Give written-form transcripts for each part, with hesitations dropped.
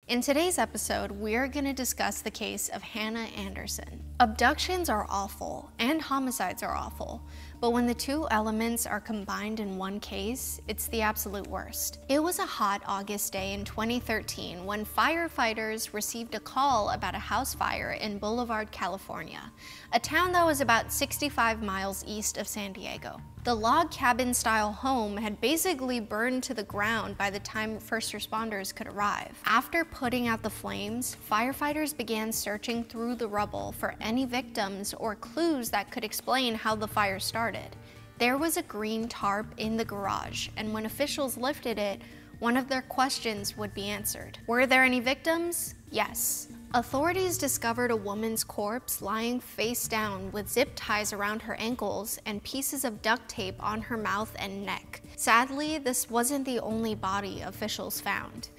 In today's episode, we're going to discuss the case of Hannah Anderson. Abductions are awful, and homicides are awful, but when the two elements are combined in one case, it's the absolute worst. It was a hot August day in 2013 when firefighters received a call about a house fire in Boulevard, California, a town that was about 65 miles east of San Diego. The log cabin-style home had basically burned to the ground by the time first responders could arrive. After putting out the flames, firefighters began searching through the rubble for any victims or clues that could explain how the fire started. There was a green tarp in the garage, and when officials lifted it, one of their questions would be answered. Were there any victims? Yes. Authorities discovered a woman's corpse lying face down with zip ties around her ankles and pieces of duct tape on her mouth and neck. Sadly, this wasn't the only body officials found.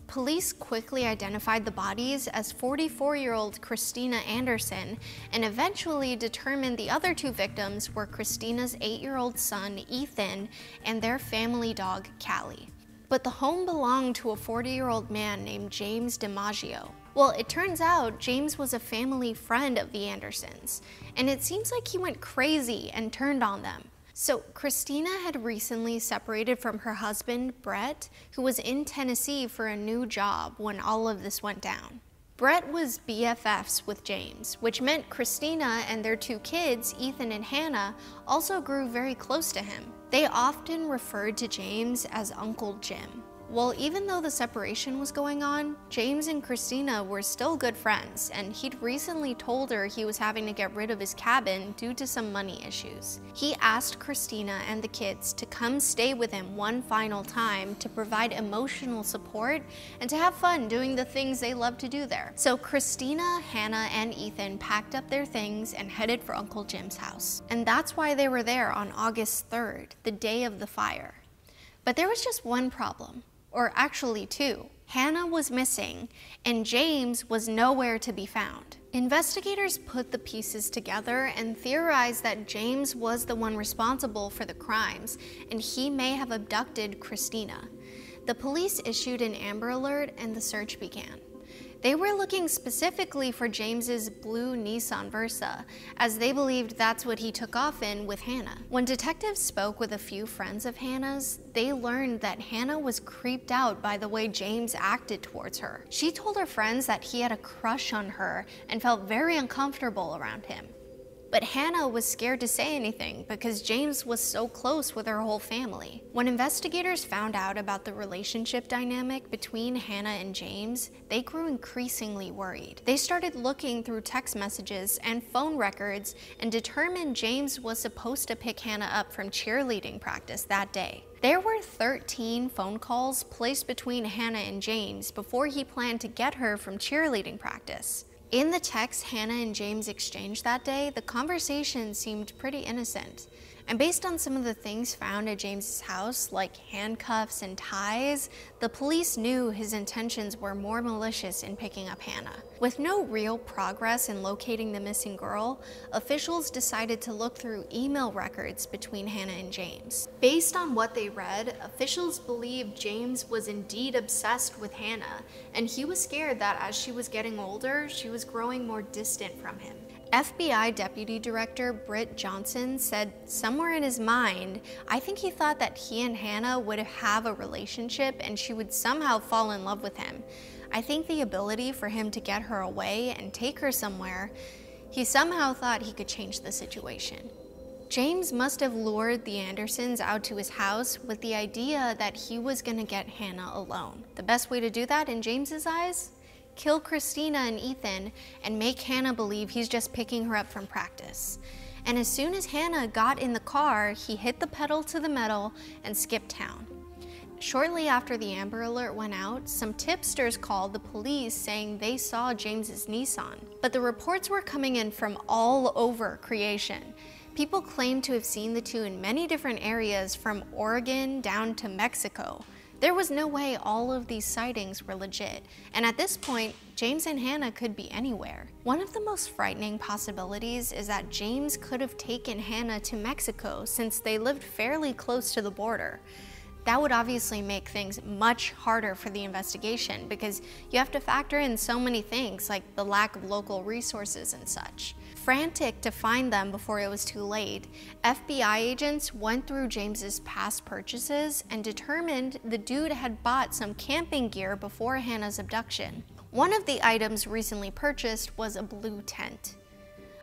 Police quickly identified the bodies as 44-year-old Christina Anderson and eventually determined the other two victims were Christina's 8-year-old son, Ethan, and their family dog, Callie. But the home belonged to a 40-year-old man named James DiMaggio. Well, it turns out James was a family friend of the Andersons, and it seems like he went crazy and turned on them. So Christina had recently separated from her husband, Brett, who was in Tennessee for a new job when all of this went down. Brett was BFFs with James, which meant Christina and their two kids, Ethan and Hannah, also grew very close to him. They often referred to James as Uncle Jim. Well, even though the separation was going on, James and Christina were still good friends, and he'd recently told her he was having to get rid of his cabin due to some money issues. He asked Christina and the kids to come stay with him one final time to provide emotional support and to have fun doing the things they love to do there. So Christina, Hannah, and Ethan packed up their things and headed for Uncle Jim's house. And that's why they were there on August 3rd, the day of the fire. But there was just one problem. Or actually two. Hannah was missing, and James was nowhere to be found. Investigators put the pieces together and theorized that James was the one responsible for the crimes, and he may have abducted Christina. The police issued an Amber Alert and the search began. They were looking specifically for James's blue Nissan Versa, as they believed that's what he took off in with Hannah. When detectives spoke with a few friends of Hannah's, they learned that Hannah was creeped out by the way James acted towards her. She told her friends that he had a crush on her and felt very uncomfortable around him. But Hannah was scared to say anything because James was so close with her whole family. When investigators found out about the relationship dynamic between Hannah and James, they grew increasingly worried. They started looking through text messages and phone records and determined James was supposed to pick Hannah up from cheerleading practice that day. There were 13 phone calls placed between Hannah and James before he planned to get her from cheerleading practice. In the text Hannah and James exchanged that day, the conversation seemed pretty innocent. And based on some of the things found at James's house, like handcuffs and ties, the police knew his intentions were more malicious in picking up Hannah. With no real progress in locating the missing girl, officials decided to look through email records between Hannah and James. Based on what they read, officials believed James was indeed obsessed with Hannah, and he was scared that as she was getting older, she was growing more distant from him. FBI Deputy Director Britt Johnson said somewhere in his mind, I think he thought that he and Hannah would have a relationship and she would somehow fall in love with him. I think the ability for him to get her away and take her somewhere, he somehow thought he could change the situation. James must have lured the Andersons out to his house with the idea that he was going to get Hannah alone. The best way to do that in James's eyes? Kill Christina and Ethan and make Hannah believe he's just picking her up from practice. And as soon as Hannah got in the car, he hit the pedal to the metal and skipped town. Shortly after the Amber Alert went out, some tipsters called the police saying they saw James's Nissan. But the reports were coming in from all over creation. People claimed to have seen the two in many different areas from Oregon down to Mexico. There was no way all of these sightings were legit, and at this point, James and Hannah could be anywhere. One of the most frightening possibilities is that James could have taken Hannah to Mexico since they lived fairly close to the border. That would obviously make things much harder for the investigation because you have to factor in so many things like the lack of local resources and such. Frantic to find them before it was too late, FBI agents went through James's past purchases and determined the dude had bought some camping gear before Hannah's abduction. One of the items recently purchased was a blue tent.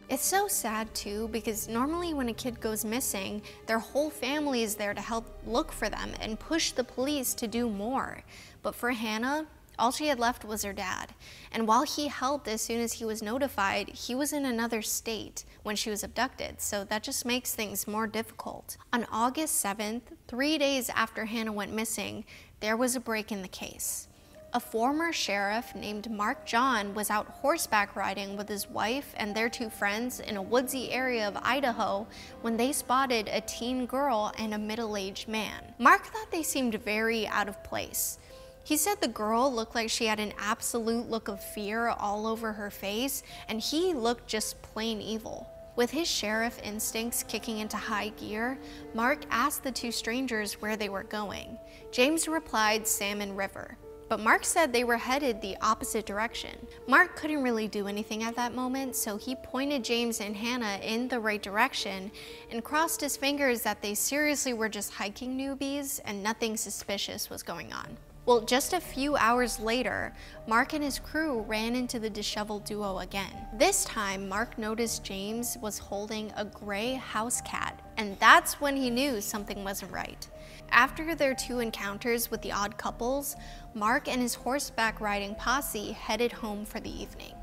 It's so sad too because normally when a kid goes missing, their whole family is there to help look for them and push the police to do more. But for Hannah, all she had left was her dad. And while he helped as soon as he was notified, he was in another state when she was abducted, so that just makes things more difficult. On August 7th, 3 days after Hannah went missing, there was a break in the case. A former sheriff named Mark John was out horseback riding with his wife and their 2 friends in a woodsy area of Idaho when they spotted a teen girl and a middle-aged man. Mark thought they seemed very out of place. He said the girl looked like she had an absolute look of fear all over her face, and he looked just plain evil. With his sheriff instincts kicking into high gear, Mark asked the 2 strangers where they were going. James replied Salmon River. But Mark said they were headed the opposite direction. Mark couldn't really do anything at that moment, so he pointed James and Hannah in the right direction and crossed his fingers that they seriously were just hiking newbies and nothing suspicious was going on. Well, just a few hours later, Mark and his crew ran into the disheveled duo again. This time, Mark noticed James was holding a gray house cat, and that's when he knew something wasn't right. After their 2 encounters with the odd couples, Mark and his horseback riding posse headed home for the evening.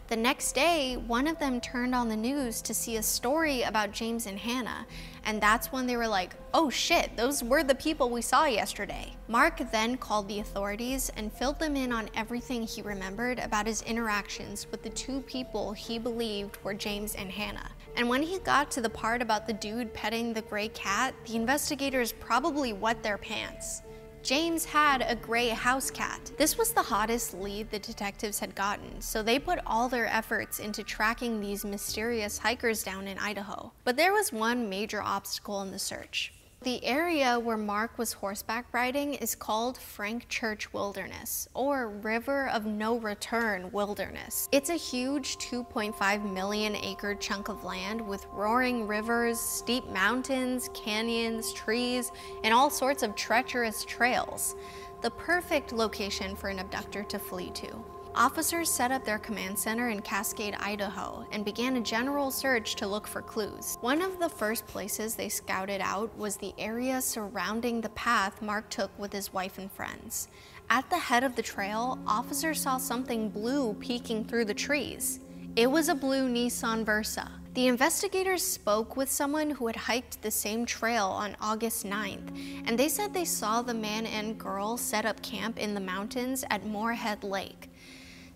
The next day, one of them turned on the news to see a story about James and Hannah, and that's when they were like, oh shit, those were the people we saw yesterday. Mark then called the authorities and filled them in on everything he remembered about his interactions with the 2 people he believed were James and Hannah. And when he got to the part about the dude petting the gray cat, the investigators probably wet their pants. James had a gray house cat. This was the hottest lead the detectives had gotten, so they put all their efforts into tracking these mysterious hikers down in Idaho. But there was one major obstacle in the search. The area where Mark was horseback riding is called Frank Church Wilderness, or River of No Return Wilderness. It's a huge 2.5 million acre chunk of land with roaring rivers, steep mountains, canyons, trees, and all sorts of treacherous trails. The perfect location for an abductor to flee to. Officers set up their command center in Cascade, Idaho, and began a general search to look for clues. One of the first places they scouted out was the area surrounding the path Mark took with his wife and friends. At the head of the trail, officers saw something blue peeking through the trees. It was a blue Nissan Versa. The investigators spoke with someone who had hiked the same trail on August 9th, and they said they saw the man and girl set up camp in the mountains at Moorhead Lake.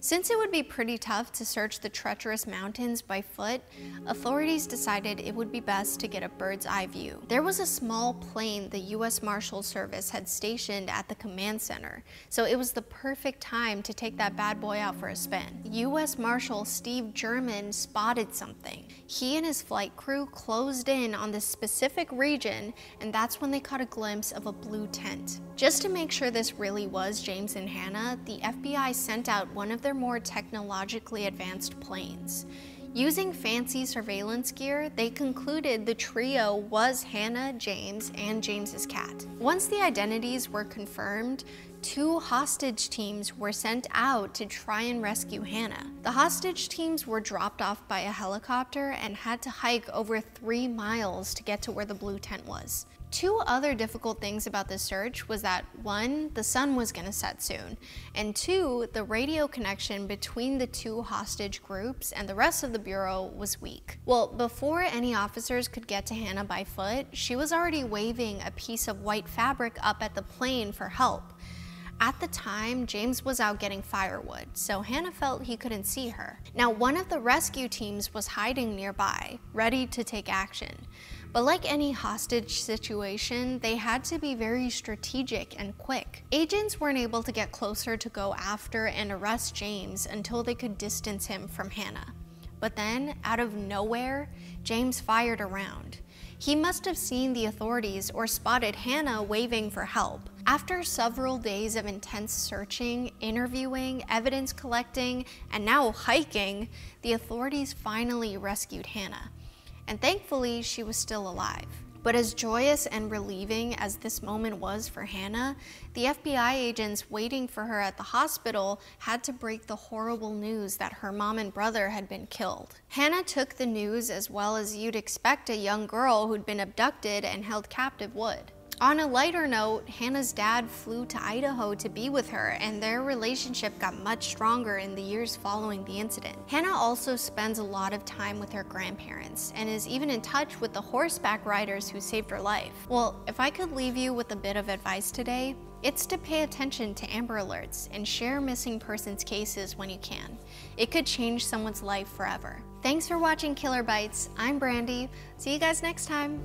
Since it would be pretty tough to search the treacherous mountains by foot, authorities decided it would be best to get a bird's eye view. There was a small plane the U.S. Marshal Service had stationed at the command center, so it was the perfect time to take that bad boy out for a spin. U.S. Marshal Steve German spotted something. He and his flight crew closed in on this specific region, and that's when they caught a glimpse of a blue tent. Just to make sure this really was James and Hannah, the FBI sent out one of their more technologically advanced planes. Using fancy surveillance gear, they concluded the trio was Hannah, James, and James's cat. Once the identities were confirmed, 2 hostage teams were sent out to try and rescue Hannah. The hostage teams were dropped off by a helicopter and had to hike over 3 miles to get to where the blue tent was. 2 other difficult things about this search was that 1, the sun was gonna set soon, and 2, the radio connection between the 2 hostage groups and the rest of the bureau was weak. Well, before any officers could get to Hannah by foot, she was already waving a piece of white fabric up at the plane for help. At the time, James was out getting firewood, so Hannah felt he couldn't see her. Now, one of the rescue teams was hiding nearby, ready to take action. But like any hostage situation, they had to be very strategic and quick. Agents weren't able to get closer to go after and arrest James until they could distance him from Hannah. But then, out of nowhere, James fired a round. He must have seen the authorities or spotted Hannah waving for help. After several days of intense searching, interviewing, evidence collecting, and now hiking, the authorities finally rescued Hannah. And thankfully, she was still alive. But as joyous and relieving as this moment was for Hannah, the FBI agents waiting for her at the hospital had to break the horrible news that her mom and brother had been killed. Hannah took the news as well as you'd expect a young girl who'd been abducted and held captive would. On a lighter note, Hannah's dad flew to Idaho to be with her, and their relationship got much stronger in the years following the incident. Hannah also spends a lot of time with her grandparents and is even in touch with the horseback riders who saved her life. Well, if I could leave you with a bit of advice today, it's to pay attention to Amber Alerts and share missing persons cases when you can. It could change someone's life forever. Thanks for watching Killer Bites. I'm Brandi. See you guys next time.